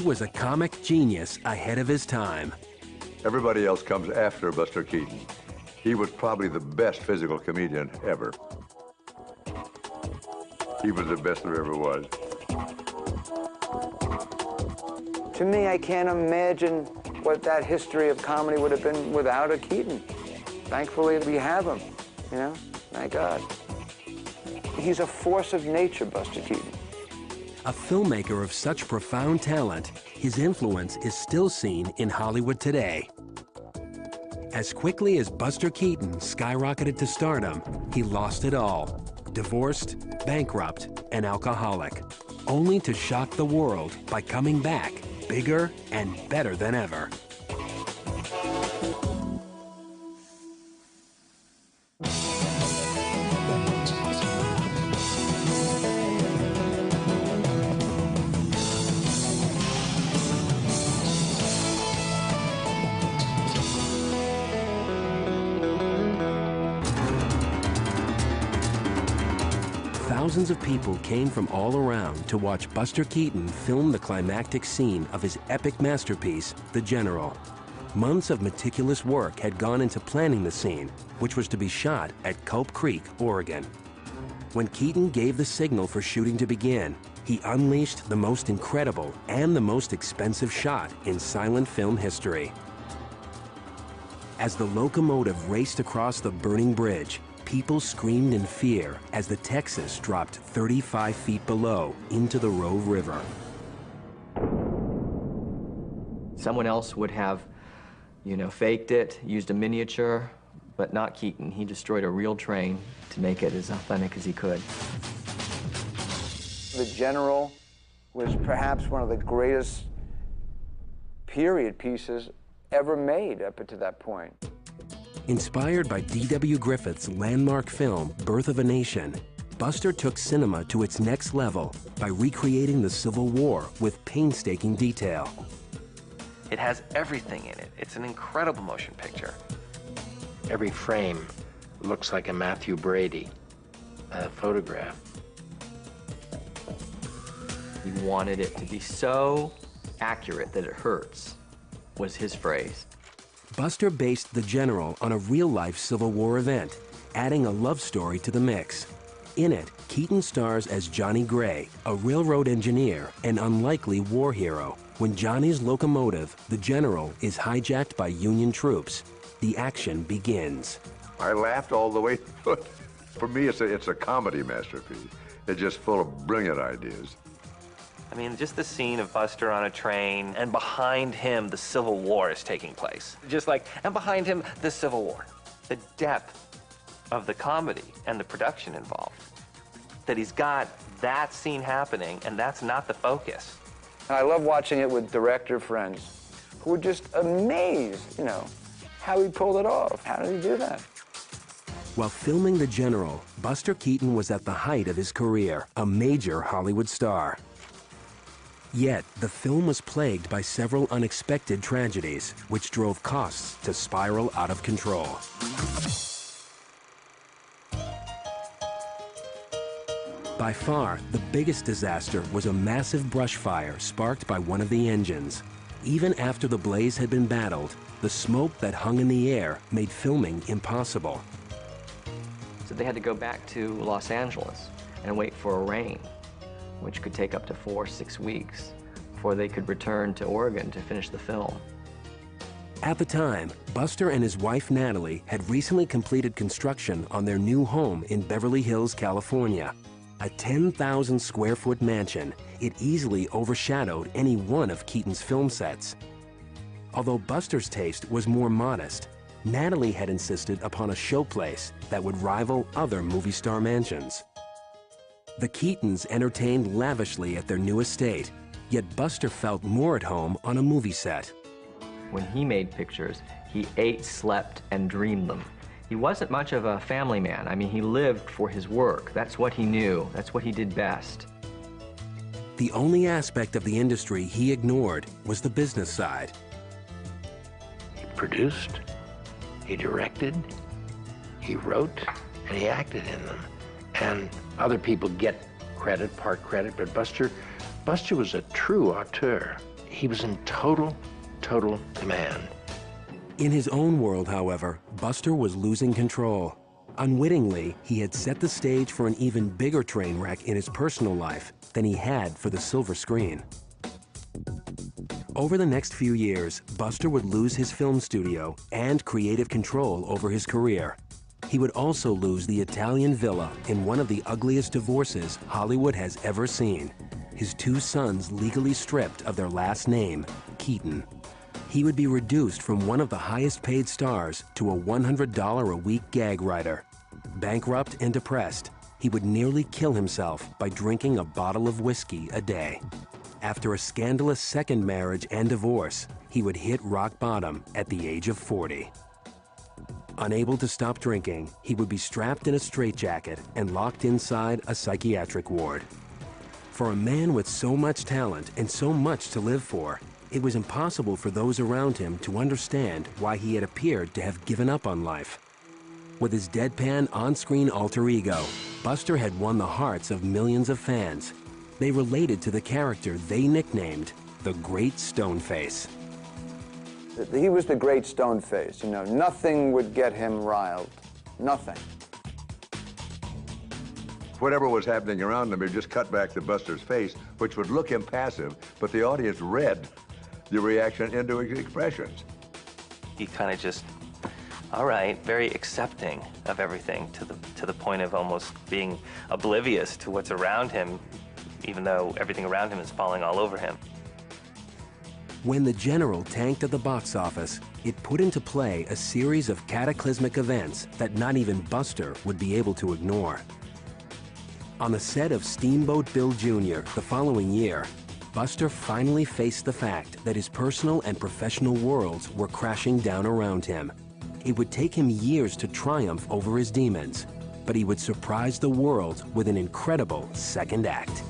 was a comic genius ahead of his time. Everybody else comes after Buster Keaton. He was probably the best physical comedian ever. He was the best there ever was. To me, I can't imagine what that history of comedy would have been without a Keaton. Thankfully, we have him, you know? Thank God. He's a force of nature, Buster Keaton. A filmmaker of such profound talent, his influence is still seen in Hollywood today. As quickly as Buster Keaton skyrocketed to stardom, he lost it all. Divorced, bankrupt, and alcoholic, only to shock the world by coming back bigger and better than ever. Thousands of people came from all around to watch Buster Keaton film the climactic scene of his epic masterpiece, The General. Months of meticulous work had gone into planning the scene, which was to be shot at Culp Creek, Oregon. When Keaton gave the signal for shooting to begin, he unleashed the most incredible and the most expensive shot in silent film history. As the locomotive raced across the burning bridge, people screamed in fear as the Texas dropped 35 feet below into the Rogue River. Someone else would have, faked it, used a miniature, but not Keaton. He destroyed a real train to make it as authentic as he could. The General was perhaps one of the greatest period pieces ever made up to that point. Inspired by D.W. Griffith's landmark film, Birth of a Nation, Buster took cinema to its next level by recreating the Civil War with painstaking detail. It has everything in it. It's an incredible motion picture. Every frame looks like a Matthew Brady photograph. He wanted it to be so accurate that it hurts, was his phrase. Buster based The General on a real-life Civil War event, adding a love story to the mix. In it, Keaton stars as Johnny Gray, a railroad engineer and unlikely war hero. When Johnny's locomotive, The General, is hijacked by Union troops, the action begins. I laughed all the way through it. For me, it's a comedy masterpiece. It's just full of brilliant ideas. I mean, just the scene of Buster on a train, and behind him, the Civil War is taking place. And behind him, the Civil War. The depth of the comedy and the production involved. That he's got that scene happening, and that's not the focus. And I love watching it with director friends who were just amazed, how he pulled it off. How did he do that? While filming The General, Buster Keaton was at the height of his career, a major Hollywood star. Yet, the film was plagued by several unexpected tragedies, which drove costs to spiral out of control. By far, the biggest disaster was a massive brush fire sparked by one of the engines. Even after the blaze had been battled, the smoke that hung in the air made filming impossible. So they had to go back to Los Angeles and wait for a rain, which could take up to 4 or 6 weeks before they could return to Oregon to finish the film. At the time, Buster and his wife Natalie had recently completed construction on their new home in Beverly Hills, California. A 10,000 square foot mansion, it easily overshadowed any one of Keaton's film sets. Although Buster's taste was more modest, Natalie had insisted upon a showplace that would rival other movie star mansions. The Keatons entertained lavishly at their new estate, yet Buster felt more at home on a movie set. When he made pictures, he ate, slept, and dreamed them. He wasn't much of a family man. I mean, he lived for his work. That's what he knew. That's what he did best. The only aspect of the industry he ignored was the business side. He produced, he directed, he wrote, and he acted in them. And other people get credit, part credit, but Buster was a true auteur. he was in total command. In his own world, however, Buster was losing control. Unwittingly, he had set the stage for an even bigger train wreck in his personal life than he had for the silver screen. Over the next few years, Buster would lose his film studio and creative control over his career. He would also lose the Italian villa in one of the ugliest divorces Hollywood has ever seen. His two sons legally stripped of their last name, Keaton. He would be reduced from one of the highest paid stars to a $100 a week gag writer. Bankrupt and depressed, he would nearly kill himself by drinking a bottle of whiskey a day. After a scandalous second marriage and divorce, he would hit rock bottom at the age of 40. Unable to stop drinking, he would be strapped in a straitjacket and locked inside a psychiatric ward. For a man with so much talent and so much to live for, it was impossible for those around him to understand why he had appeared to have given up on life. With his deadpan on-screen alter ego, Buster had won the hearts of millions of fans. They related to the character they nicknamed the Great Stoneface. He was the great stone face, you know. Nothing would get him riled. Nothing. Whatever was happening around him, he just cut back to Buster's face, which would look impassive, but the audience read the reaction into his expressions. He kind of just, all right, very accepting of everything to the point of almost being oblivious to what's around him, even though everything around him is falling all over him. When The General tanked at the box office, it put into play a series of cataclysmic events that not even Buster would be able to ignore. On the set of Steamboat Bill Jr. the following year, Buster finally faced the fact that his personal and professional worlds were crashing down around him. It would take him years to triumph over his demons, but he would surprise the world with an incredible second act.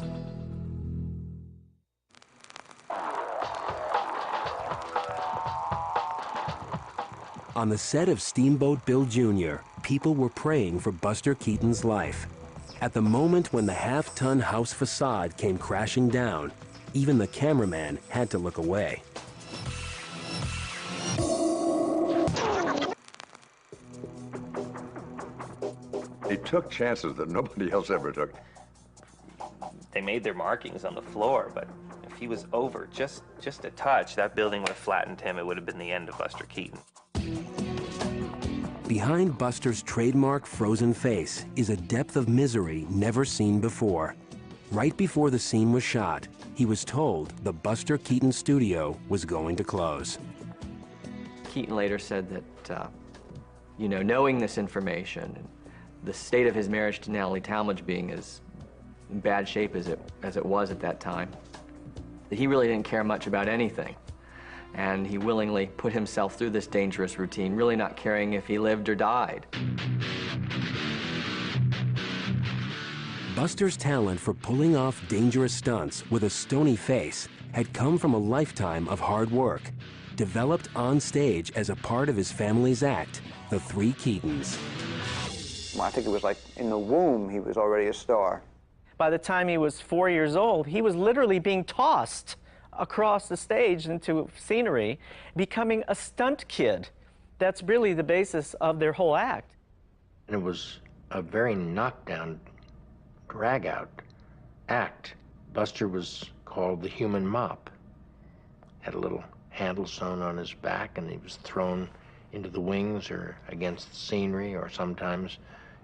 On the set of Steamboat Bill Jr., people were praying for Buster Keaton's life. At the moment when the half-ton house facade came crashing down, even the cameraman had to look away. He took chances that nobody else ever took. They made their markings on the floor, but if he was over just a touch, that building would have flattened him. It would have been the end of Buster Keaton. Behind Buster's trademark frozen face is a depth of misery never seen before. Right before the scene was shot, he was told the Buster Keaton studio was going to close. Keaton later said that, you know, knowing this information, and the state of his marriage to Natalie Talmadge being as in bad shape as it was at that time, that he really didn't care much about anything. And he willingly put himself through this dangerous routine, really not caring if he lived or died. Buster's talent for pulling off dangerous stunts with a stony face had come from a lifetime of hard work, developed on stage as a part of his family's act, the Three Keatons. Well, I think it was like in the womb he was already a star. By the time he was 4 years old, he was literally being tossed across the stage into scenery, becoming a stunt kid. That's really the basis of their whole act. And it was a very knockdown, drag-out act. Buster was called the human mop. Had a little handle sewn on his back, and he was thrown into the wings or against the scenery, or sometimes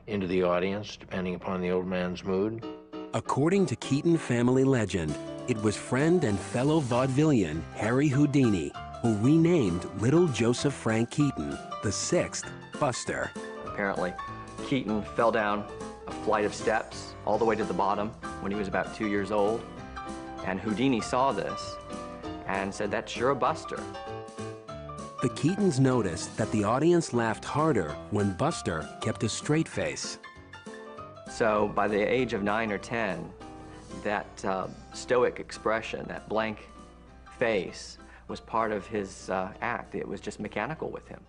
into the audience, depending upon the old man's mood. According to Keaton family legend, it was friend and fellow vaudevillian Harry Houdini who renamed little Joseph Frank Keaton the sixth Buster. Apparently, Keaton fell down a flight of steps all the way to the bottom when he was about 2 years old. And Houdini saw this and said, "That's sure a Buster." The Keatons noticed that the audience laughed harder when Buster kept a straight face. So by the age of 9 or 10, that stoic expression, that blank face, was part of his act. It was just mechanical with him.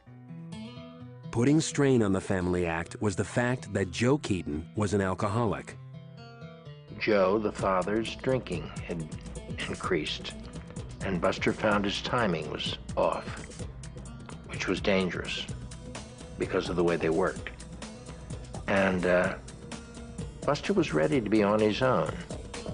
Putting strain on the family act was the fact that Joe Keaton was an alcoholic. Joe, the father's drinking had increased. and Buster found his timing was off, which was dangerous because of the way they worked. And Buster was ready to be on his own.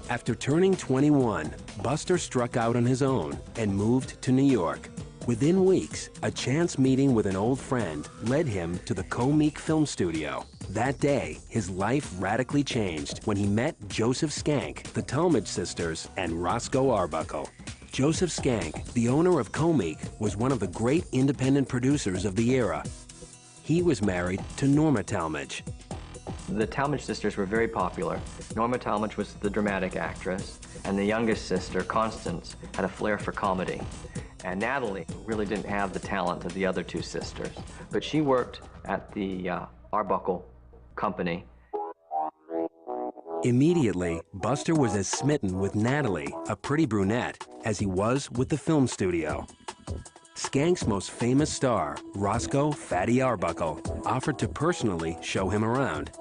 After turning 21, Buster struck out on his own and moved to New York. Within weeks, a chance meeting with an old friend led him to the Comique Film Studio. That day, his life radically changed when he met Joseph Skank, the Talmadge sisters, and Roscoe Arbuckle. Joseph Skank, the owner of Comique, was one of the great independent producers of the era. He was married to Norma Talmadge. The Talmadge sisters were very popular. Norma Talmadge was the dramatic actress, and the youngest sister, Constance, had a flair for comedy. And Natalie really didn't have the talent of the other two sisters, but she worked at the Arbuckle Company. Immediately, Buster was as smitten with Natalie, a pretty brunette, as he was with the film studio. Skank's most famous star, Roscoe "Fatty" Arbuckle, offered to personally show him around.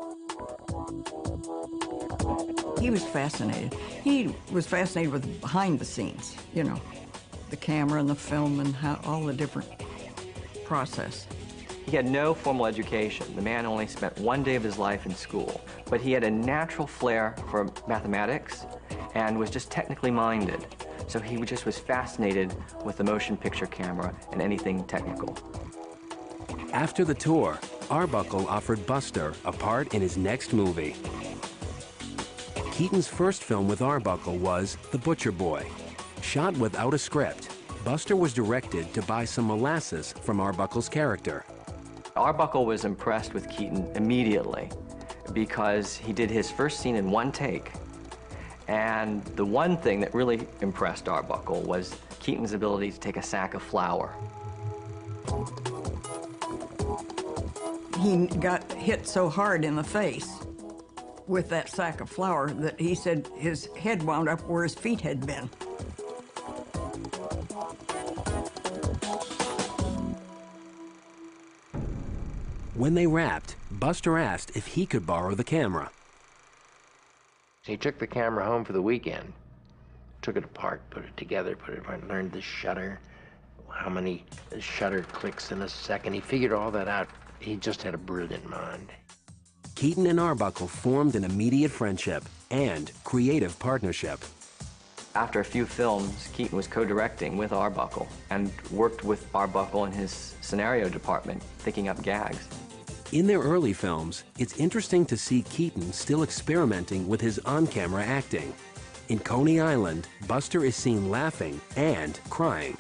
He was fascinated. He was fascinated with behind the scenes, you know, the camera and the film and how all the different process. He had no formal education. The man only spent one day of his life in school, but he had a natural flair for mathematics and was just technically minded. So he just was fascinated with the motion picture camera and anything technical. After the tour, Arbuckle offered Buster a part in his next movie. Keaton's first film with Arbuckle was The Butcher Boy. Shot without a script, Buster was directed to buy some molasses from Arbuckle's character. Arbuckle was impressed with Keaton immediately because he did his first scene in one take. And the one thing that really impressed Arbuckle was Keaton's ability to take a sack of flour. He got hit so hard in the face with that sack of flour that he said his head wound up where his feet had been. When they wrapped, Buster asked if he could borrow the camera. He took the camera home for the weekend, took it apart, put it together, learned the shutter, how many shutter clicks in a second. He figured all that out. He just had a brilliant mind. Keaton and Arbuckle formed an immediate friendship and creative partnership. After a few films, Keaton was co-directing with Arbuckle and worked with Arbuckle in his scenario department, thinking up gags. In their early films, it's interesting to see Keaton still experimenting with his on-camera acting. In Coney Island, Buster is seen laughing and crying.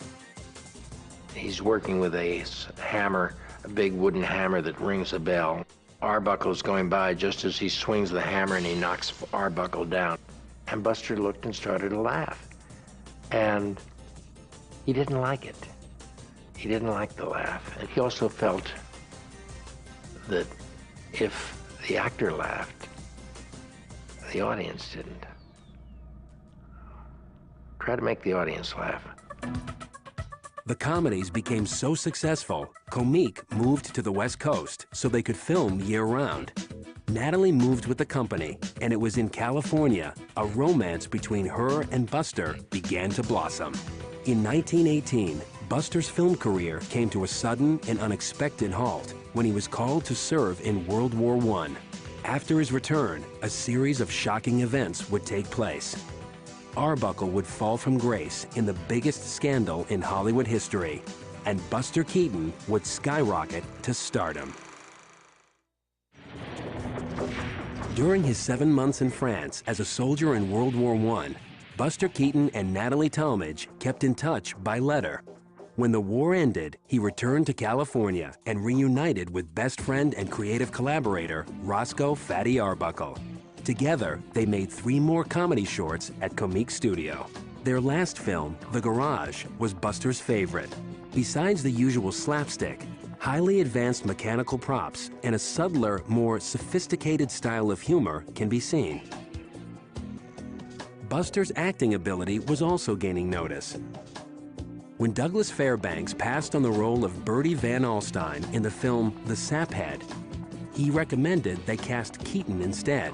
He's working with a hammer, a big wooden hammer that rings a bell. Arbuckle's going by just as he swings the hammer and he knocks Arbuckle down. And Buster looked and started to laugh. And he didn't like it. He didn't like the laugh. And he also felt that if the actor laughed, the audience didn't. Try to make the audience laugh. The comedies became so successful, Comique moved to the West Coast so they could film year-round. Natalie moved with the company, and it was in California a romance between her and Buster began to blossom. In 1918, Buster's film career came to a sudden and unexpected halt when he was called to serve in World War I. After his return, a series of shocking events would take place. Arbuckle would fall from grace in the biggest scandal in Hollywood history, and Buster Keaton would skyrocket to stardom. During his 7 months in France as a soldier in World War I, Buster Keaton and Natalie Talmadge kept in touch by letter. When the war ended, he returned to California and reunited with best friend and creative collaborator Roscoe "Fatty" Arbuckle. Together, they made 3 more comedy shorts at Comique Studio. Their last film, The Garage, was Buster's favorite. Besides the usual slapstick, highly advanced mechanical props and a subtler, more sophisticated style of humor can be seen. Buster's acting ability was also gaining notice. When Douglas Fairbanks passed on the role of Bertie Van Alstyne in the film The Saphead, he recommended they cast Keaton instead.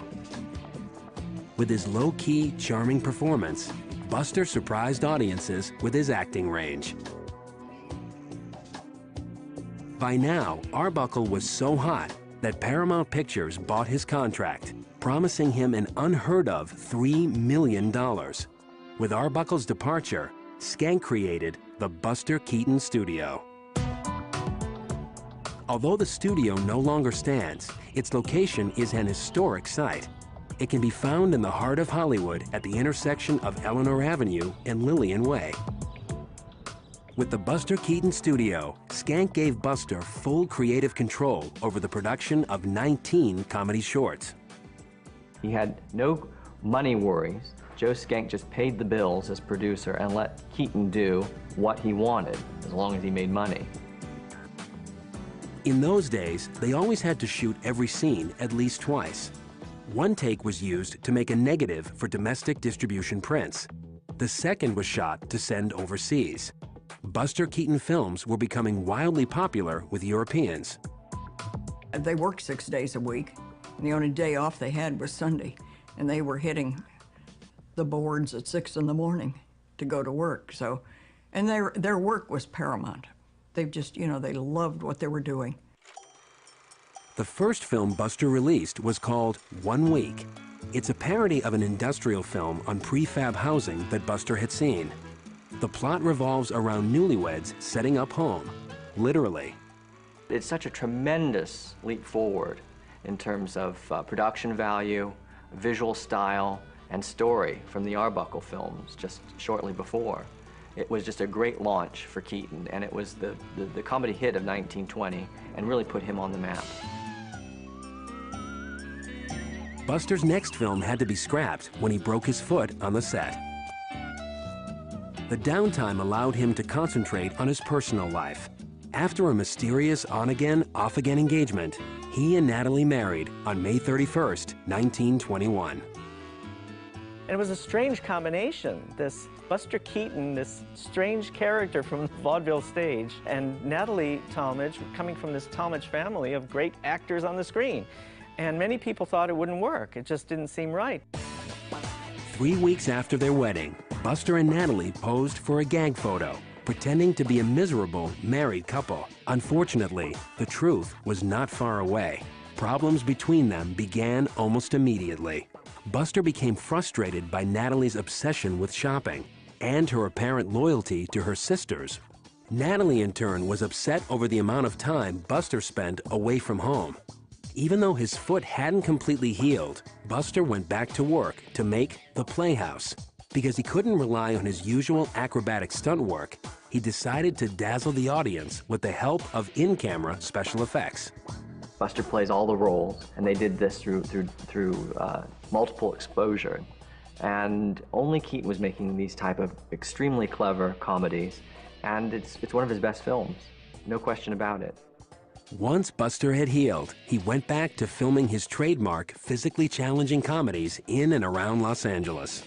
With his low-key, charming performance, Buster surprised audiences with his acting range. By now, Arbuckle was so hot that Paramount Pictures bought his contract, promising him an unheard of $3 million. With Arbuckle's departure, Schenck created the Buster Keaton Studio. Although the studio no longer stands, its location is an historic site. It can be found in the heart of Hollywood at the intersection of Eleanor Avenue and Lillian Way. With the Buster Keaton Studio, Schenck gave Buster full creative control over the production of 19 comedy shorts. He had no money worries. Joe Schenck just paid the bills as producer and let Keaton do what he wanted, as long as he made money. In those days, they always had to shoot every scene at least twice. One take was used to make a negative for domestic distribution prints. The second was shot to send overseas. Buster Keaton films were becoming wildly popular with Europeans. They worked 6 days a week, and the only day off they had was Sunday, and they were hitting the boards at 6 in the morning to go to work. So, and their work was paramount. They just, you know, they loved what they were doing. The first film Buster released was called 1 Week. It's a parody of an industrial film on prefab housing that Buster had seen. The plot revolves around newlyweds setting up home, literally. It's such a tremendous leap forward in terms of production value, visual style, and story from the Arbuckle films just shortly before. It was just a great launch for Keaton, and it was the comedy hit of 1920 and really put him on the map. Buster's next film had to be scrapped when he broke his foot on the set. The downtime allowed him to concentrate on his personal life. After a mysterious on-again, off-again engagement, he and Natalie married on May 31st, 1921. It was a strange combination, this Buster Keaton, this strange character from the vaudeville stage, and Natalie Talmadge, coming from this Talmadge family of great actors on the screen. And many people thought it wouldn't work. It just didn't seem right. 3 weeks after their wedding, Buster and Natalie posed for a gag photo, pretending to be a miserable married couple. Unfortunately, the truth was not far away. Problems between them began almost immediately. Buster became frustrated by Natalie's obsession with shopping and her apparent loyalty to her sisters. Natalie, in turn, was upset over the amount of time Buster spent away from home. Even though his foot hadn't completely healed, Buster went back to work to make The Playhouse. Because he couldn't rely on his usual acrobatic stunt work, he decided to dazzle the audience with the help of in-camera special effects. Buster plays all the roles, and they did this through multiple exposure. And only Keaton was making these type of extremely clever comedies, and it's one of his best films, no question about it. Once Buster had healed, he went back to filming his trademark physically challenging comedies in and around Los Angeles.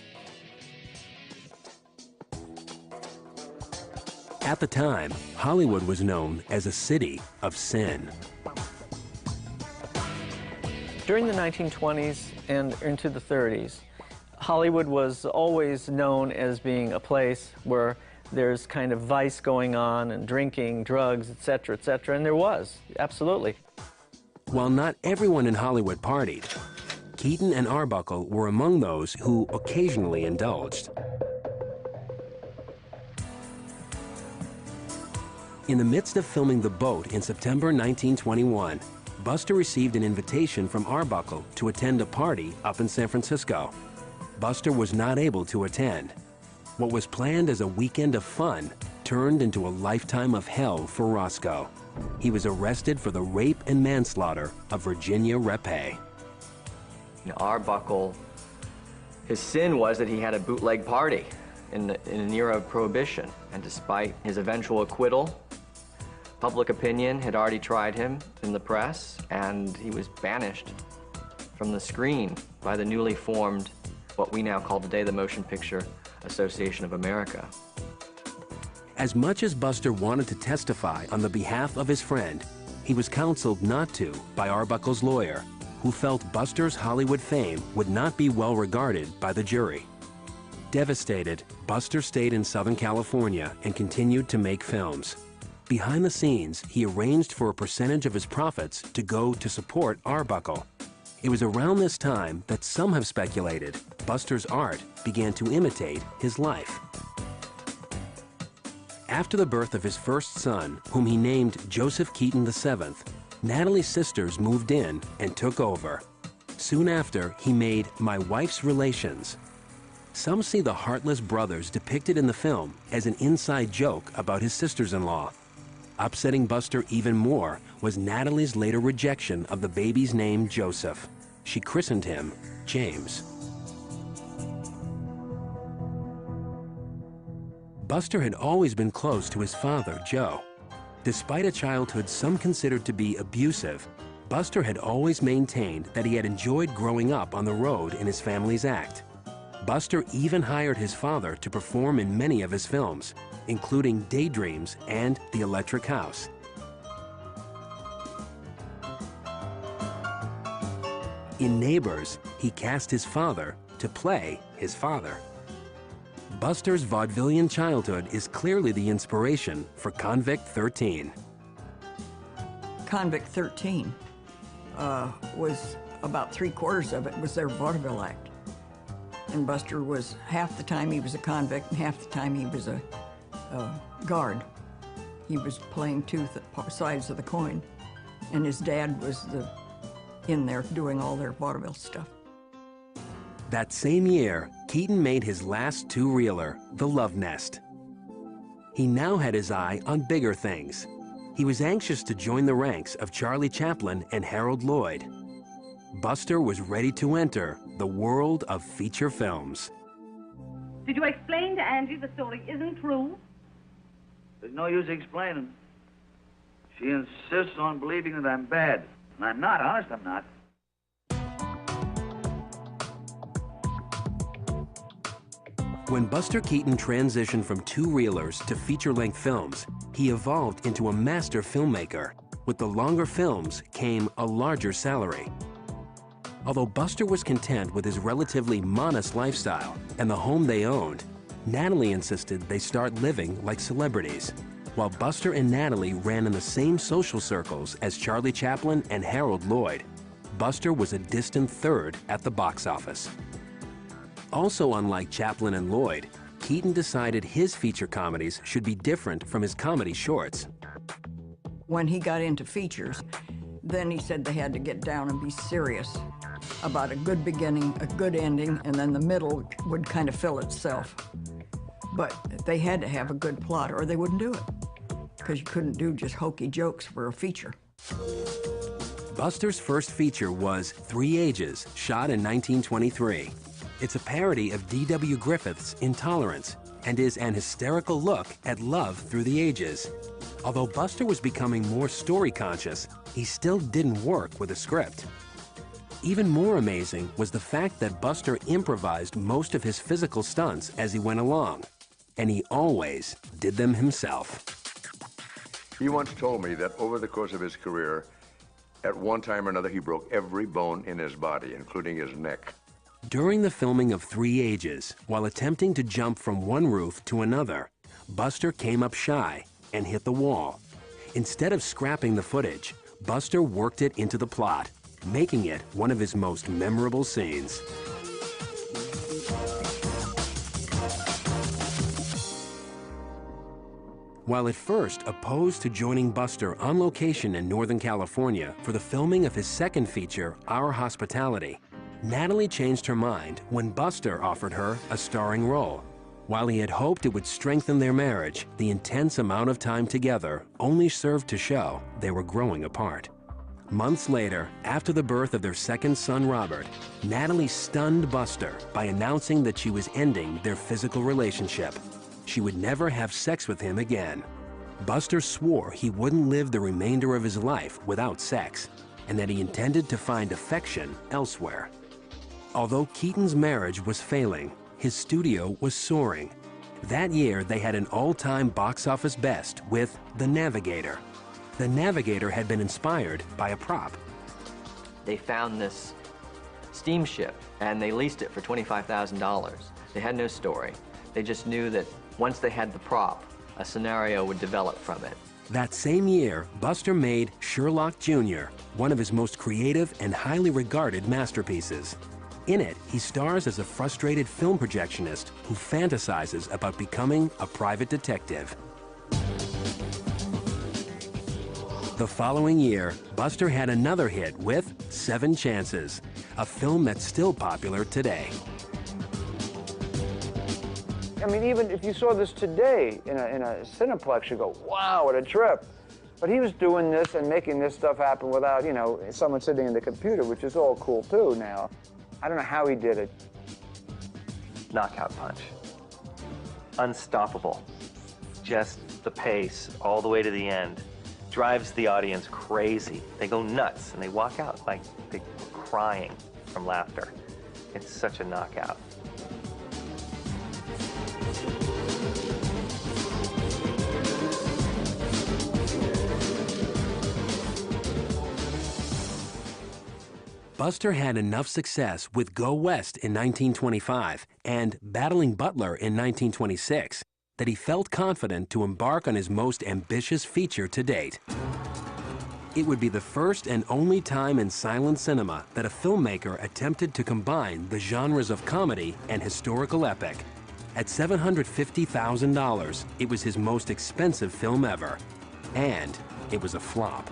At the time, Hollywood was known as a city of sin. During the 1920s and into the 30s, Hollywood was always known as being a place where there's kind of vice going on and drinking, drugs, etc., and there was, absolutely. While not everyone in Hollywood partied, Keaton and Arbuckle were among those who occasionally indulged. In the midst of filming The Boat in September 1921, Buster received an invitation from Arbuckle to attend a party up in San Francisco. Buster was not able to attend. What was planned as a weekend of fun turned into a lifetime of hell for Roscoe. He was arrested for the rape and manslaughter of Virginia Reppe. Arbuckle, his sin was that he had a bootleg party in an era of Prohibition, and despite his eventual acquittal, public opinion had already tried him in the press, and he was banished from the screen by the newly formed, what we now call today the Motion Picture Association of America. As much as Buster wanted to testify on the behalf of his friend, he was counseled not to by Arbuckle's lawyer, who felt Buster's Hollywood fame would not be well regarded by the jury. Devastated, Buster stayed in Southern California and continued to make films. Behind the scenes, he arranged for a percentage of his profits to go to support Arbuckle. It was around this time that some have speculated Buster's art began to imitate his life. After the birth of his first son, whom he named Joseph Keaton VII, Natalie's sisters moved in and took over. Soon after, he made My Wife's Relations. Some see the heartless brothers depicted in the film as an inside joke about his sisters-in-law. Upsetting Buster even more was Natalie's later rejection of the baby's name Joseph. She christened him James. Buster had always been close to his father, Joe. Despite a childhood some considered to be abusive, Buster had always maintained that he had enjoyed growing up on the road in his family's act. Buster even hired his father to perform in many of his films, including Daydreams and The Electric House. In Neighbors, he cast his father to play his father. Buster's vaudevillian childhood is clearly the inspiration for Convict 13. Convict 13 was about 3/4 of it was their vaudeville act. And Buster was, half the time he was a convict and half the time he was a guard. He was playing two sides of the coin. And his dad was in there doing all their vaudeville stuff. That same year, Keaton made his last two-reeler, The Love Nest. He now had his eye on bigger things. He was anxious to join the ranks of Charlie Chaplin and Harold Lloyd. Buster was ready to enter the world of feature films. Did you explain to Angie the story isn't true? There's no use explaining. She insists on believing that I'm bad. And I'm not, honest, I'm not. When Buster Keaton transitioned from two-reelers to feature-length films, he evolved into a master filmmaker. With the longer films came a larger salary. Although Buster was content with his relatively modest lifestyle and the home they owned, Natalie insisted they start living like celebrities. While Buster and Natalie ran in the same social circles as Charlie Chaplin and Harold Lloyd, Buster was a distant third at the box office. Also unlike Chaplin and Lloyd, Keaton decided his feature comedies should be different from his comedy shorts. When he got into features, then he said they had to get down and be serious about a good beginning, a good ending, and then the middle would kind of fill itself. But they had to have a good plot or they wouldn't do it, because you couldn't do just hokey jokes for a feature. Buster's first feature was 3 Ages, shot in 1923. It's a parody of D.W. Griffith's Intolerance and is an hysterical look at love through the ages. Although Buster was becoming more story-conscious, he still didn't work with a script. Even more amazing was the fact that Buster improvised most of his physical stunts as he went along, and he always did them himself. He once told me that over the course of his career, at one time or another, he broke every bone in his body, including his neck. During the filming of 3 Ages, while attempting to jump from one roof to another, Buster came up shy and hit the wall. Instead of scrapping the footage, Buster worked it into the plot, making it one of his most memorable scenes. While at first opposed to joining Buster on location in Northern California for the filming of his second feature, Our Hospitality, Natalie changed her mind when Buster offered her a starring role. While he had hoped it would strengthen their marriage, the intense amount of time together only served to show they were growing apart. Months later, after the birth of their second son, Robert, Natalie stunned Buster by announcing that she was ending their physical relationship. She would never have sex with him again. Buster swore he wouldn't live the remainder of his life without sex, and that he intended to find affection elsewhere. Although Keaton's marriage was failing, his studio was soaring. That year, they had an all-time box office best with The Navigator. The Navigator had been inspired by a prop. They found this steamship and they leased it for $25,000. They had no story. They just knew that once they had the prop, a scenario would develop from it. That same year, Buster made Sherlock Jr., one of his most creative and highly regarded masterpieces. In it, he stars as a frustrated film projectionist who fantasizes about becoming a private detective. The following year, Buster had another hit with 7 Chances, a film that's still popular today. I mean, even if you saw this today in a Cineplex, you go, wow, what a trip. But he was doing this and making this stuff happen without, you know, someone sitting in the computer, which is all cool too now. I don't know how he did it. Knockout punch. Unstoppable. Just the pace all the way to the end drives the audience crazy. They go nuts and they walk out like they're crying from laughter. It's such a knockout. Buster had enough success with Go West in 1925 and Battling Butler in 1926 that he felt confident to embark on his most ambitious feature to date. It would be the first and only time in silent cinema that a filmmaker attempted to combine the genres of comedy and historical epic. At $750,000, it was his most expensive film ever, and it was a flop.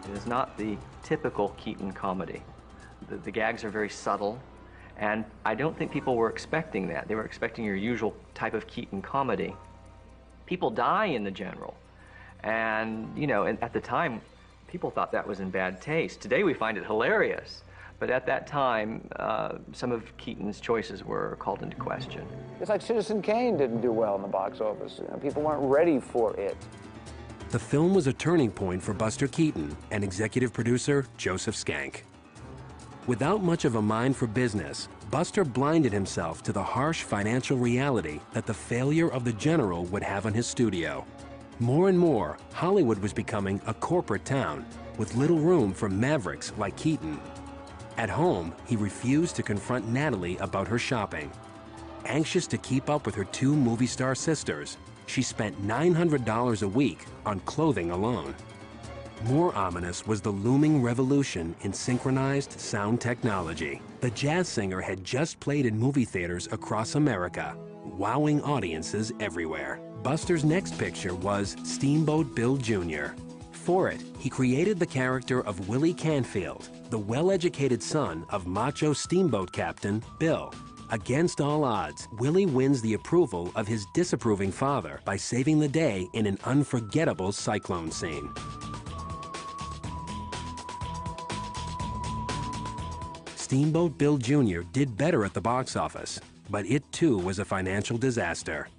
It is not the typical Keaton comedy. The gags are very subtle, and I don't think people were expecting that. They were expecting your usual type of Keaton comedy. People die in the general, and you know, at the time, people thought that was in bad taste. Today we find it hilarious, but at that time, some of Keaton's choices were called into question. It's like Citizen Kane didn't do well in the box office. You know, people weren't ready for it. The film was a turning point for Buster Keaton and executive producer Joseph Schenck. Without much of a mind for business, Buster blinded himself to the harsh financial reality that the failure of the General would have on his studio. More and more, Hollywood was becoming a corporate town with little room for mavericks like Keaton. At home, he refused to confront Natalie about her shopping. Anxious to keep up with her 2 movie star sisters, she spent $900 a week on clothing alone. More ominous was the looming revolution in synchronized sound technology. The jazz singer had just played in movie theaters across America, wowing audiences everywhere. Buster's next picture was Steamboat Bill Jr. For it, he created the character of Willie Canfield, the well-educated son of macho steamboat captain Bill. Against all odds, Willie wins the approval of his disapproving father by saving the day in an unforgettable cyclone scene. Steamboat Bill Jr. did better at the box office, but it too was a financial disaster.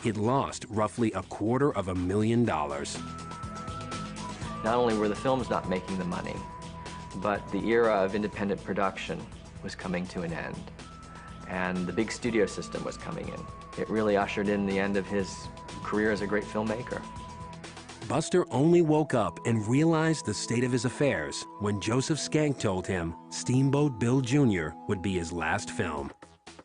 It lost roughly $250,000. Not only were the films not making the money, but the era of independent production was coming to an end. And the big studio system was coming in. It really ushered in the end of his career as a great filmmaker. Buster only woke up and realized the state of his affairs when Joseph Schenck told him Steamboat Bill Jr. would be his last film.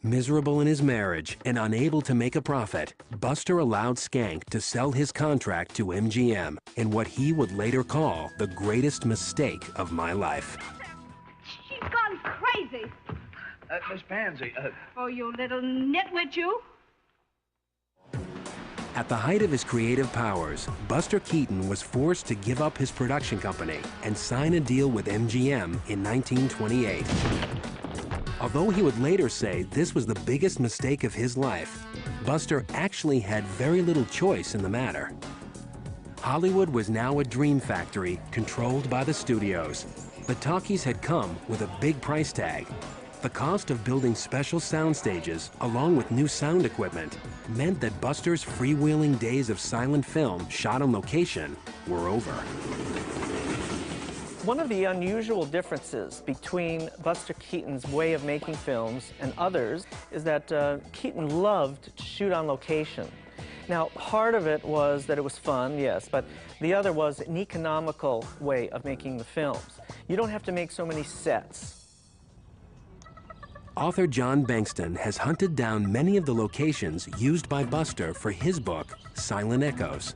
Miserable in his marriage and unable to make a profit, Buster allowed Schenck to sell his contract to MGM in what he would later call the greatest mistake of my life. She's gone crazy. Miss Pansy, Oh, you little nitwit, you. At the height of his creative powers, Buster Keaton was forced to give up his production company and sign a deal with MGM in 1928. Although he would later say this was the biggest mistake of his life, Buster actually had very little choice in the matter. Hollywood was now a dream factory controlled by the studios. The talkies had come with a big price tag. The cost of building special sound stages, along with new sound equipment, meant that Buster's freewheeling days of silent film shot on location were over. One of the unusual differences between Buster Keaton's way of making films and others is that Keaton loved to shoot on location. Now, part of it was that it was fun, yes, but the other was an economical way of making the films. You don't have to make so many sets. Author John Bankston has hunted down many of the locations used by Buster for his book, Silent Echoes.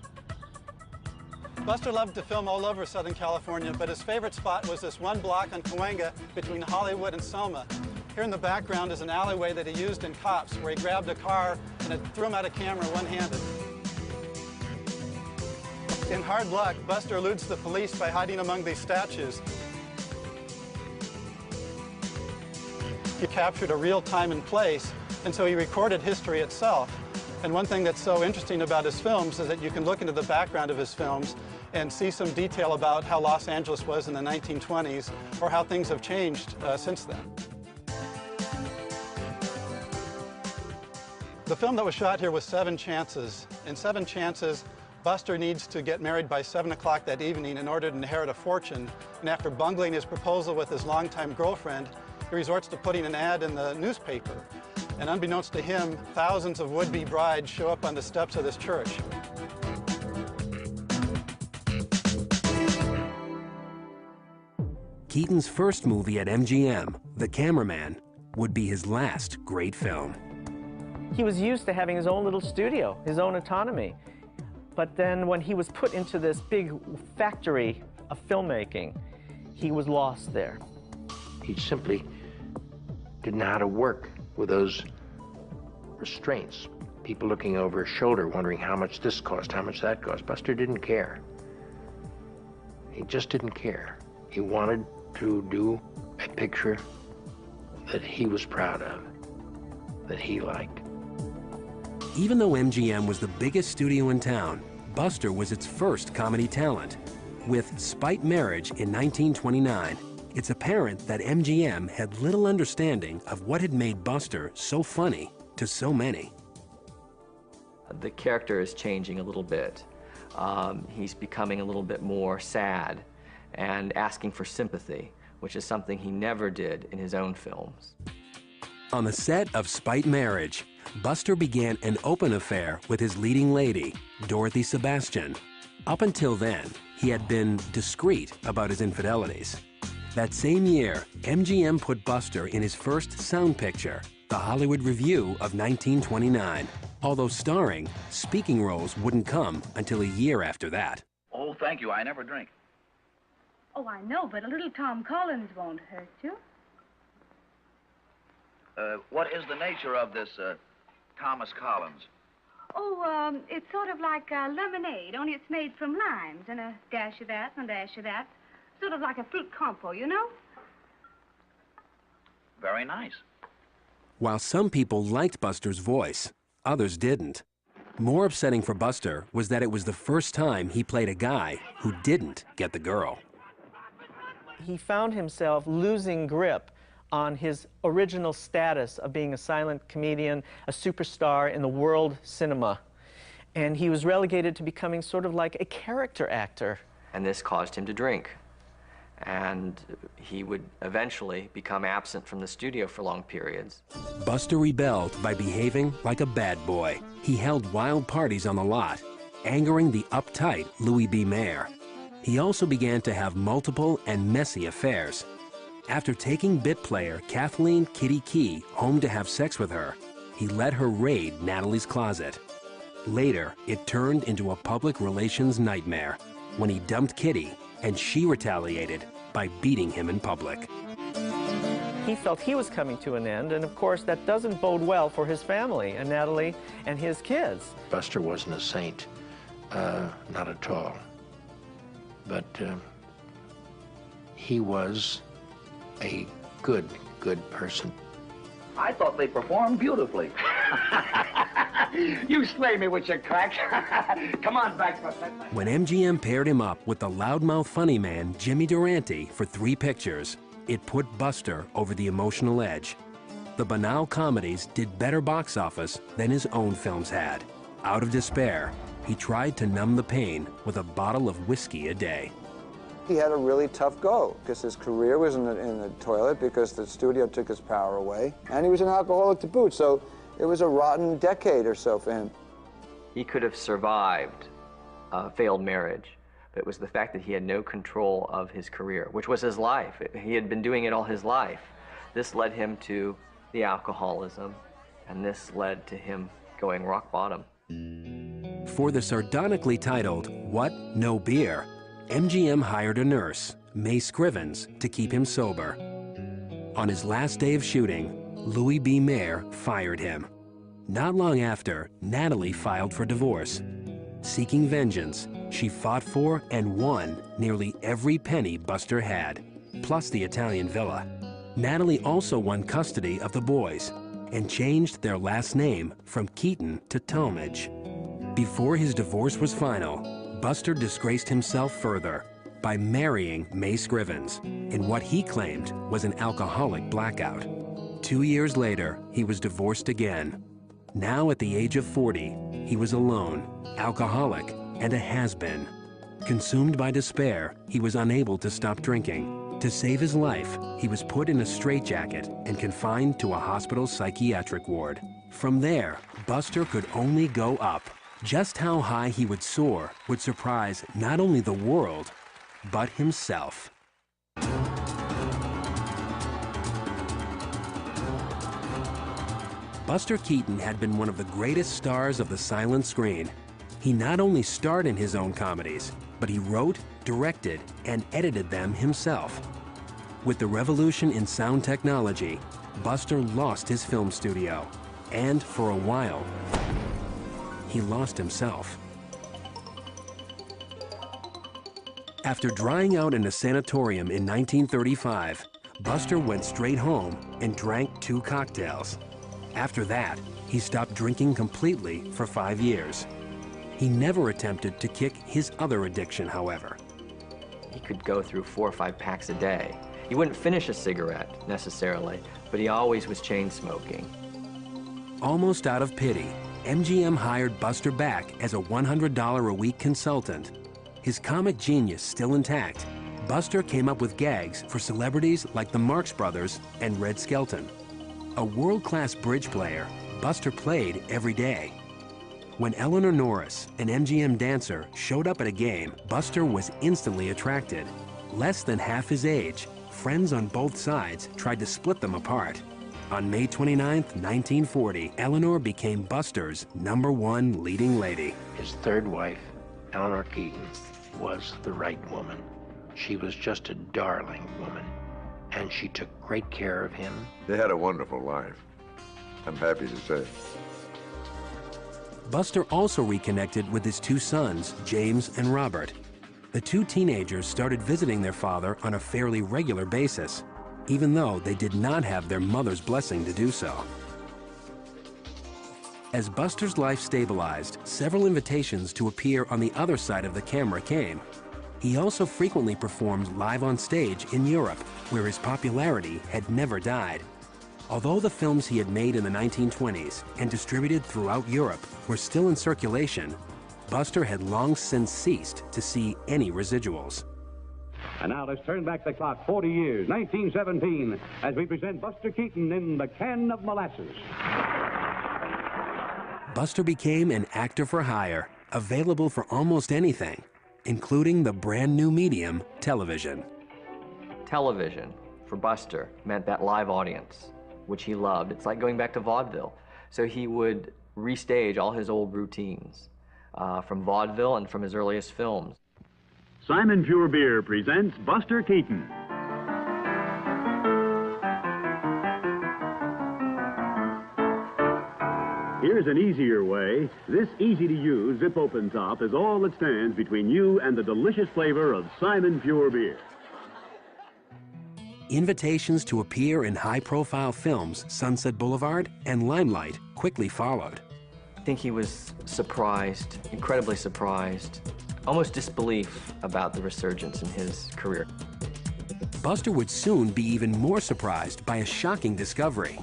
Buster loved to film all over Southern California, but his favorite spot was this one block on Cahuenga between Hollywood and Soma. Here in the background is an alleyway that he used in Cops, where he grabbed a car and threw him out of camera one-handed. In Hard Luck, Buster eludes the police by hiding among these statues. He captured a real time and place, and so he recorded history itself. And one thing that's so interesting about his films is that you can look into the background of his films and see some detail about how Los Angeles was in the 1920s or how things have changed since then. The film that was shot here was 7 Chances. In 7 Chances, Buster needs to get married by 7 o'clock that evening in order to inherit a fortune. And after bungling his proposal with his longtime girlfriend, he resorts to putting an ad in the newspaper. And unbeknownst to him, thousands of would-be brides show up on the steps of this church. Keaton's first movie at MGM, The Cameraman, would be his last great film. He was used to having his own little studio, his own autonomy. But then when he was put into this big factory of filmmaking, he was lost there. He simply didn't know how to work with those restraints. People looking over his shoulder, wondering how much this cost, how much that cost. Buster didn't care. He just didn't care. He wanted to do a picture that he was proud of, that he liked. Even though MGM was the biggest studio in town, Buster was its first comedy talent. With Spite Marriage in 1929, it's apparent that MGM had little understanding of what had made Buster so funny to so many. The character is changing a little bit. He's becoming a little bit more sad and asking for sympathy, which is something he never did in his own films. On the set of Spite Marriage, Buster began an open affair with his leading lady, Dorothy Sebastian. Up until then, he had been discreet about his infidelities. That same year, MGM put Buster in his first sound picture, The Hollywood Review of 1929. Although starring, speaking roles wouldn't come until a year after that. Oh, thank you. I never drink. Oh, I know, but a little Tom Collins won't hurt you. What is the nature of this, Thomas Collins? Oh, it's sort of like lemonade, only it's made from limes, and a dash of that and a dash of that. Sort of like a fruit compo, you know? Very nice. While some people liked Buster's voice, others didn't. More upsetting for Buster was that it was the first time he played a guy who didn't get the girl. He found himself losing grip on his original status of being a silent comedian, a superstar in the world cinema. And he was relegated to becoming sort of like a character actor. And this caused him to drink. And he would eventually become absent from the studio for long periods. Buster rebelled by behaving like a bad boy. He held wild parties on the lot, angering the uptight Louis B. Mayer. He also began to have multiple and messy affairs. After taking bit player Kathleen Kitty Key home to have sex with her, he let her raid Natalie's closet. Later, it turned into a public relations nightmare when he dumped Kitty and she retaliated by beating him in public. He felt he was coming to an end, and of course that doesn't bode well for his family and Natalie and his kids. Buster wasn't a saint, not at all. But he was a good person. I thought they performed beautifully. You slay me with your crack. Come on back, Buster. When MGM paired him up with the loudmouth funny man Jimmy Durante for 3 pictures, it put Buster over the emotional edge. The banal comedies did better box office than his own films had. Out of despair, he tried to numb the pain with a bottle of whiskey a day. He had a really tough go because his career was in the toilet because the studio took his power away, and he was an alcoholic to boot, so it was a rotten decade or so for him. He could have survived a failed marriage, but it was the fact that he had no control of his career, which was his life. He had been doing it all his life. This led him to the alcoholism, and this led to him going rock bottom. For the sardonically titled What? No Beer, MGM hired a nurse, May Scrivens, to keep him sober. On his last day of shooting, Louis B. Mayer fired him. Not long after, Natalie filed for divorce. Seeking vengeance, she fought for and won nearly every penny Buster had, plus the Italian villa. Natalie also won custody of the boys and changed their last name from Keaton to Talmadge. Before his divorce was final, Buster disgraced himself further by marrying May Scrivens in what he claimed was an alcoholic blackout. 2 years later, he was divorced again. Now at the age of 40, he was alone, alcoholic, and a has-been. Consumed by despair, he was unable to stop drinking. To save his life, he was put in a straitjacket and confined to a hospital psychiatric ward. From there, Buster could only go up. Just how high he would soar would surprise not only the world, but himself. Buster Keaton had been one of the greatest stars of the silent screen. He not only starred in his own comedies, but he wrote, directed, and edited them himself. With the revolution in sound technology, Buster lost his film studio, and for a while, he lost himself. After drying out in a sanatorium in 1935, Buster went straight home and drank 2 cocktails. After that, he stopped drinking completely for 5 years. He never attempted to kick his other addiction, however. He could go through 4 or 5 packs a day. He wouldn't finish a cigarette, necessarily, but he always was chain smoking. Almost out of pity, MGM hired Buster back as a $100 a week consultant. His comic genius still intact, Buster came up with gags for celebrities like the Marx Brothers and Red Skelton. A world-class bridge player, Buster played every day. When Eleanor Norris, an MGM dancer, showed up at a game, Buster was instantly attracted. Less than half his age, friends on both sides tried to split them apart. On May 29, 1940, Eleanor became Buster's #1 leading lady. His third wife, Eleanor Keaton, was the right woman. She was just a darling woman, and she took great care of him. They had a wonderful life, I'm happy to say. Buster also reconnected with his 2 sons, James and Robert. The 2 teenagers started visiting their father on a fairly regular basis, even though they did not have their mother's blessing to do so. As Buster's life stabilized, several invitations to appear on the other side of the camera came. He also frequently performed live on stage in Europe, where his popularity had never died. Although the films he had made in the 1920s and distributed throughout Europe were still in circulation, Buster had long since ceased to see any residuals. And now let's turn back the clock 40 years, 1917, as we present Buster Keaton in The Can of Molasses. Buster became an actor for hire, available for almost anything, including the brand new medium, television. Television, for Buster, meant that live audience, which he loved. It's like going back to vaudeville. So he would restage all his old routines from vaudeville and from his earliest films. Simon Pure Beer presents Buster Keaton. Here's an easier way. This easy-to-use zip-open top is all that stands between you and the delicious flavor of Simon Pure Beer. Invitations to appear in high-profile films, Sunset Boulevard and Limelight, quickly followed. I think he was surprised, incredibly surprised, almost disbelief about the resurgence in his career. Buster would soon be even more surprised by a shocking discovery.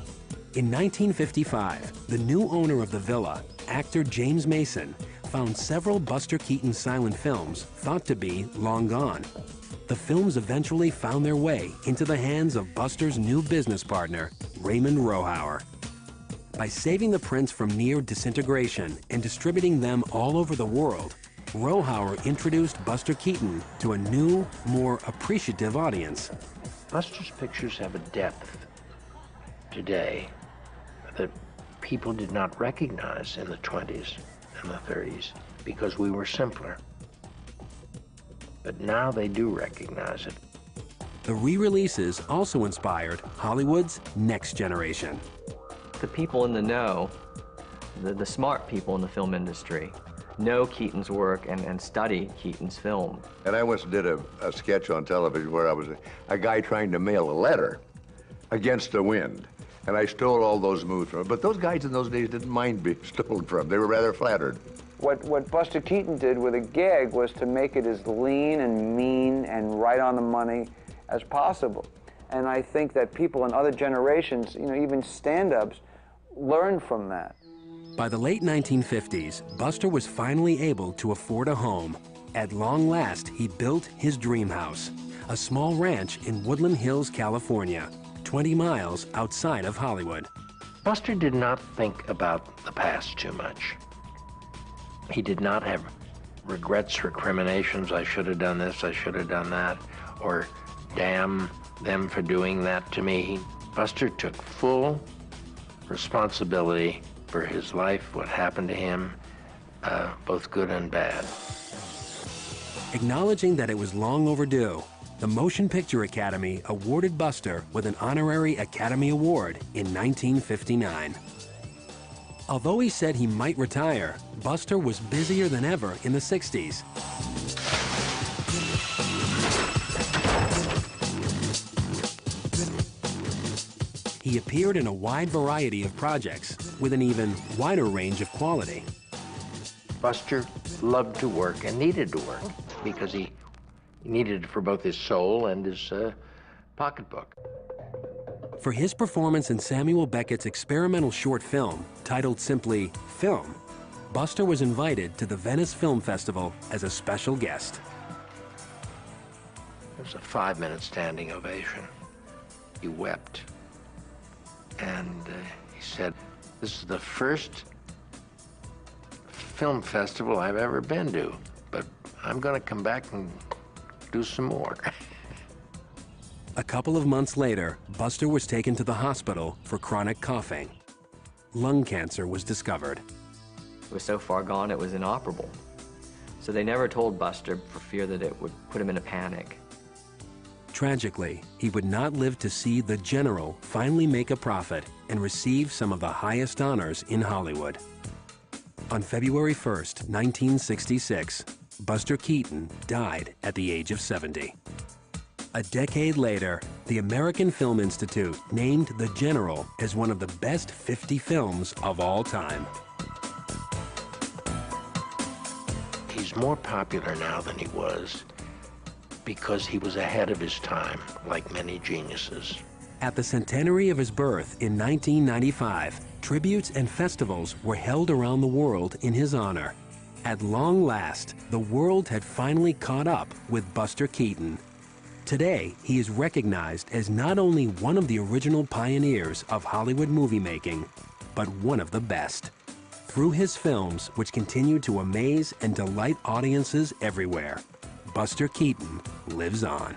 In 1955, the new owner of the villa, actor James Mason, found several Buster Keaton silent films thought to be long gone. The films eventually found their way into the hands of Buster's new business partner, Raymond Rohauer. By saving the prints from near disintegration and distributing them all over the world, Rohauer introduced Buster Keaton to a new, more appreciative audience. Buster's pictures have a depth today that people did not recognize in the 20s and the 30s because we were simpler. But now they do recognize it. The re-releases also inspired Hollywood's next generation. The people in the know, the smart people in the film industry, know Keaton's work and study Keaton's film. And I once did a sketch on television where I was a guy trying to mail a letter against the wind. And I stole all those moves from him. But those guys in those days didn't mind being stolen from. They were rather flattered. What Buster Keaton did with a gag was to make it as lean and mean and right on the money as possible. And I think that people in other generations, you know, even stand-ups, learned from that. By the late 1950s, Buster was finally able to afford a home. At long last, he built his dream house, a small ranch in Woodland Hills, California, 20 miles outside of Hollywood. Buster did not think about the past too much. He did not have regrets, recriminations, I should have done this, I should have done that, or damn them for doing that to me. Buster took full responsibility for his life, what happened to him, both good and bad. Acknowledging that it was long overdue, the Motion Picture Academy awarded Buster with an honorary Academy Award in 1959. Although he said he might retire, Buster was busier than ever in the 60s. He appeared in a wide variety of projects with an even wider range of quality. Buster loved to work and needed to work because he needed it for both his soul and his pocketbook. For his performance in Samuel Beckett's experimental short film, titled simply Film, Buster was invited to the Venice Film Festival as a special guest. It was a 5-minute standing ovation. He wept. And he said, "This is the first film festival I've ever been to, but I'm going to come back and do some more." A couple of months later, Buster was taken to the hospital for chronic coughing. Lung cancer was discovered. It was so far gone it was inoperable. So they never told Buster for fear that it would put him in a panic. Tragically, he would not live to see the General finally make a profit and receive some of the highest honors in Hollywood. On February 1st, 1966, Buster Keaton died at the age of 70. A decade later, the American Film Institute named The General as one of the best 50 films of all time. He's more popular now than he was because he was ahead of his time, like many geniuses. At the centenary of his birth in 1995, tributes and festivals were held around the world in his honor. At long last, the world had finally caught up with Buster Keaton. Today, he is recognized as not only one of the original pioneers of Hollywood movie making, but one of the best. Through his films, which continue to amaze and delight audiences everywhere, Buster Keaton lives on.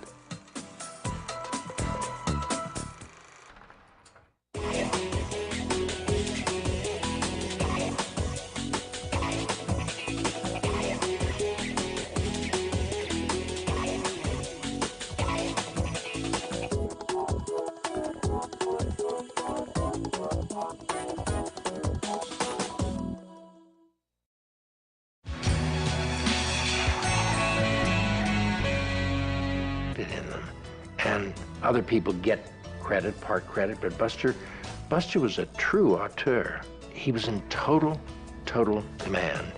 In them. And other people get credit, part credit, but Buster was a true auteur. He was in total command.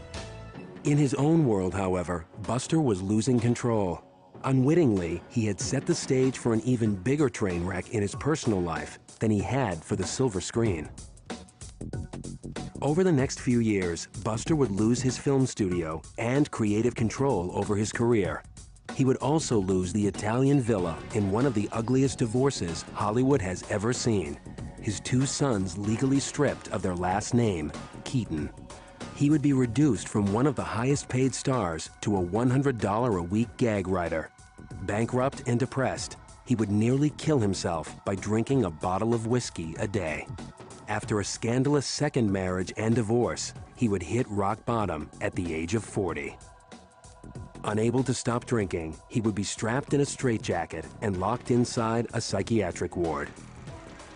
In his own world, however, Buster was losing control. Unwittingly, he had set the stage for an even bigger train wreck in his personal life than he had for the silver screen. Over the next few years, Buster would lose his film studio and creative control over his career. He would also lose the Italian villa in one of the ugliest divorces Hollywood has ever seen. His two sons legally stripped of their last name, Keaton. He would be reduced from one of the highest paid stars to a $100 a week gag writer. Bankrupt and depressed, he would nearly kill himself by drinking a bottle of whiskey a day. After a scandalous second marriage and divorce, he would hit rock bottom at the age of 40. Unable to stop drinking, he would be strapped in a straitjacket and locked inside a psychiatric ward.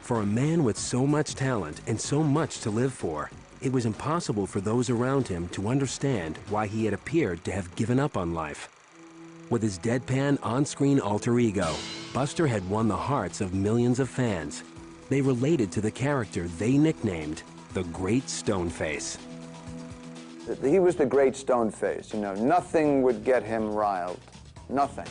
For a man with so much talent and so much to live for, it was impossible for those around him to understand why he had appeared to have given up on life. With his deadpan on-screen alter ego, Buster had won the hearts of millions of fans. They related to the character they nicknamed the Great Stoneface. He was the great Stoneface, you know. Nothing would get him riled. Nothing.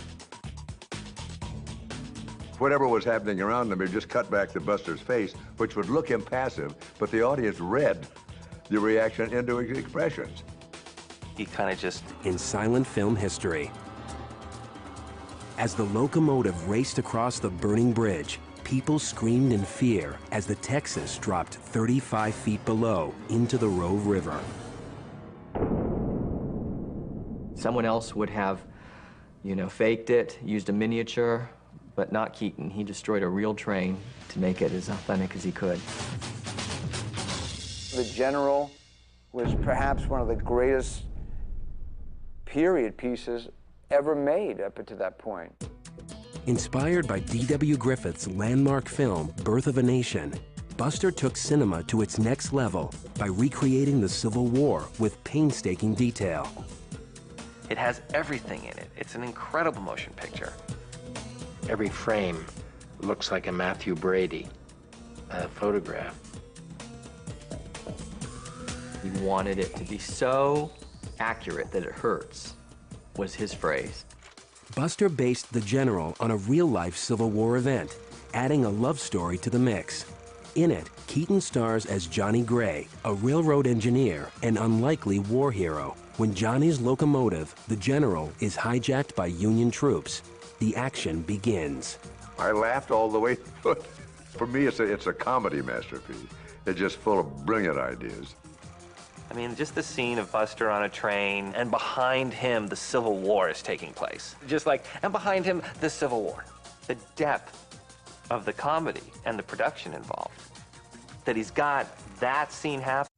Whatever was happening around him, it just cut back to Buster's face, which would look impassive, but the audience read the reaction into his expressions. He kind of just... In silent film history, as the locomotive raced across the burning bridge, people screamed in fear as the Texas dropped 35 feet below into the Rove River. Someone else would have, faked it, used a miniature, but not Keaton. He destroyed a real train to make it as authentic as he could. The General was perhaps one of the greatest period pieces ever made up to that point. Inspired by D.W. Griffith's landmark film, Birth of a Nation, Buster took cinema to its next level by recreating the Civil War with painstaking detail. It has everything in it. It's an incredible motion picture. Every frame looks like a Matthew Brady photograph. He wanted it to be so accurate that it hurts, was his phrase. Buster based The General on a real-life Civil War event, adding a love story to the mix. In it, Keaton stars as Johnny Gray, a railroad engineer and unlikely war hero. When Johnny's locomotive, The General, is hijacked by Union troops, the action begins. I laughed all the way through it. For me, it's a comedy masterpiece. It's just full of brilliant ideas. I mean, just the scene of Buster on a train, and behind him, the Civil War is taking place. And behind him, the Civil War. The depth of the comedy and the production involved. That he's got that scene happen.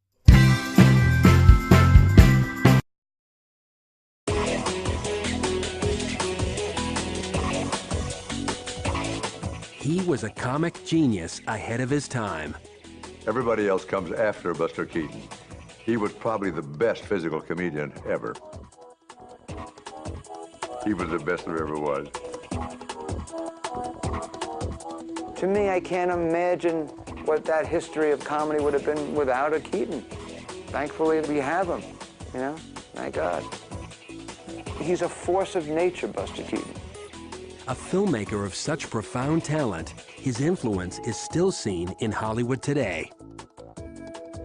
He was a comic genius ahead of his time. Everybody else comes after Buster Keaton. He was probably the best physical comedian ever. He was the best there ever was. To me, I can't imagine what that history of comedy would have been without a Keaton. Thankfully, we have him, thank God. He's a force of nature, Buster Keaton. A filmmaker of such profound talent, his influence is still seen in Hollywood today.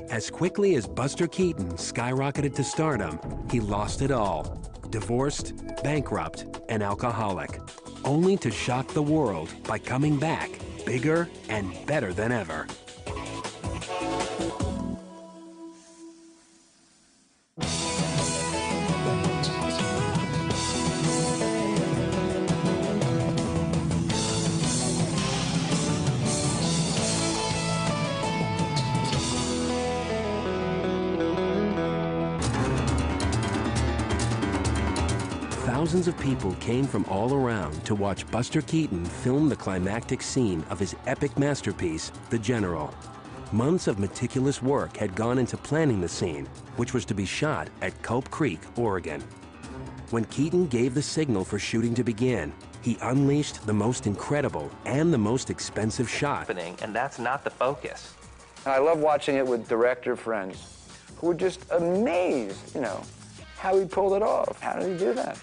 As quickly as Buster Keaton skyrocketed to stardom, he lost it all. Divorced, bankrupt, and alcoholic, only to shock the world by coming back bigger and better than ever. Thousands of people came from all around to watch Buster Keaton film the climactic scene of his epic masterpiece, The General. Months of meticulous work had gone into planning the scene, which was to be shot at Culp Creek, Oregon. When Keaton gave the signal for shooting to begin, he unleashed the most incredible and the most expensive shot. And that's not the focus. I love watching it with director friends who were just amazed, how he pulled it off. How did he do that?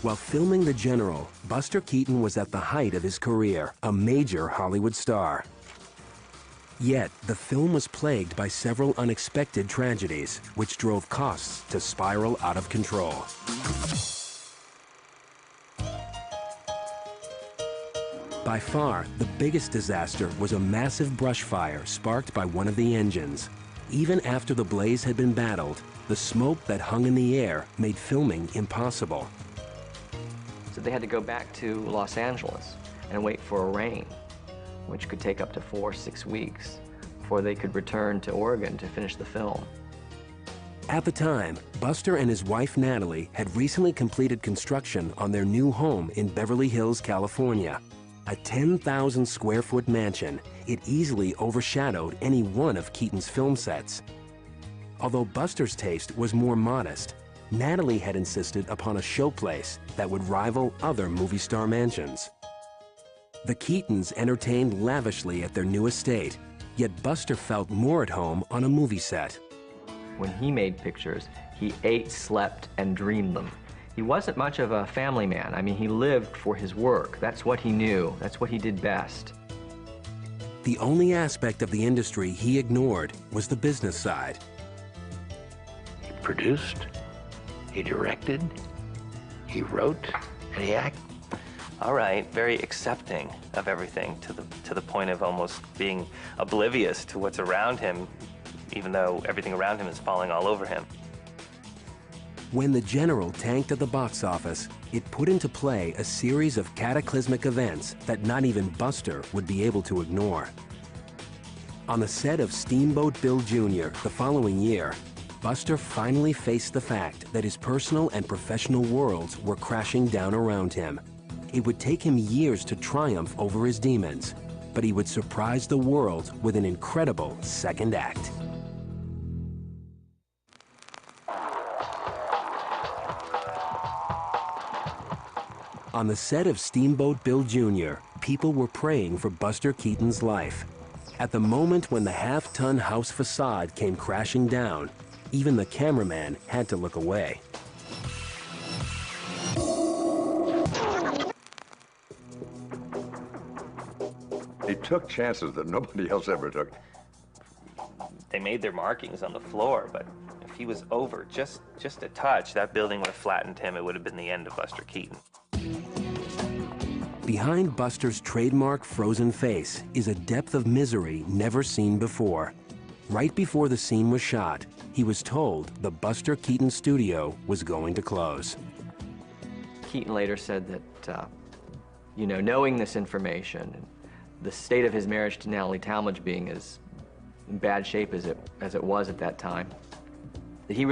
While filming The General, Buster Keaton was at the height of his career, a major Hollywood star. Yet, the film was plagued by several unexpected tragedies, which drove costs to spiral out of control. By far, the biggest disaster was a massive brush fire sparked by one of the engines. Even after the blaze had been battled, the smoke that hung in the air made filming impossible. So they had to go back to Los Angeles and wait for a rain, which could take up to 4 or 6 weeks before they could return to Oregon to finish the film. At the time, Buster and his wife Natalie had recently completed construction on their new home in Beverly Hills, California. A 10,000 square foot mansion, it easily overshadowed any one of Keaton's film sets. Although Buster's taste was more modest, Natalie had insisted upon a showplace that would rival other movie star mansions. The Keatons entertained lavishly at their new estate, yet Buster felt more at home on a movie set. When he made pictures, he ate, slept, and dreamed them. He wasn't much of a family man. I mean, he lived for his work. That's what he knew. That's what he did best. The only aspect of the industry he ignored was the business side. He produced, he directed, he wrote, and he acted. All right, very accepting of everything to the point of almost being oblivious to what's around him, even though everything around him is falling all over him. When the General tanked at the box office, it put into play a series of cataclysmic events that not even Buster would be able to ignore. On the set of Steamboat Bill Jr. the following year, Buster finally faced the fact that his personal and professional worlds were crashing down around him. It would take him years to triumph over his demons, but he would surprise the world with an incredible second act. On the set of Steamboat Bill Jr., people were praying for Buster Keaton's life. At the moment when the half-ton house facade came crashing down, even the cameraman had to look away. He took chances that nobody else ever took. They made their markings on the floor, but if he was over just a touch, that building would have flattened him. It would have been the end of Buster Keaton. Behind Buster's trademark frozen face is a depth of misery never seen before. Right before the scene was shot, he was told the Buster Keaton studio was going to close. Keaton later said that, knowing this information, and the state of his marriage to Natalie Talmadge being as in bad shape as it was at that time, that he really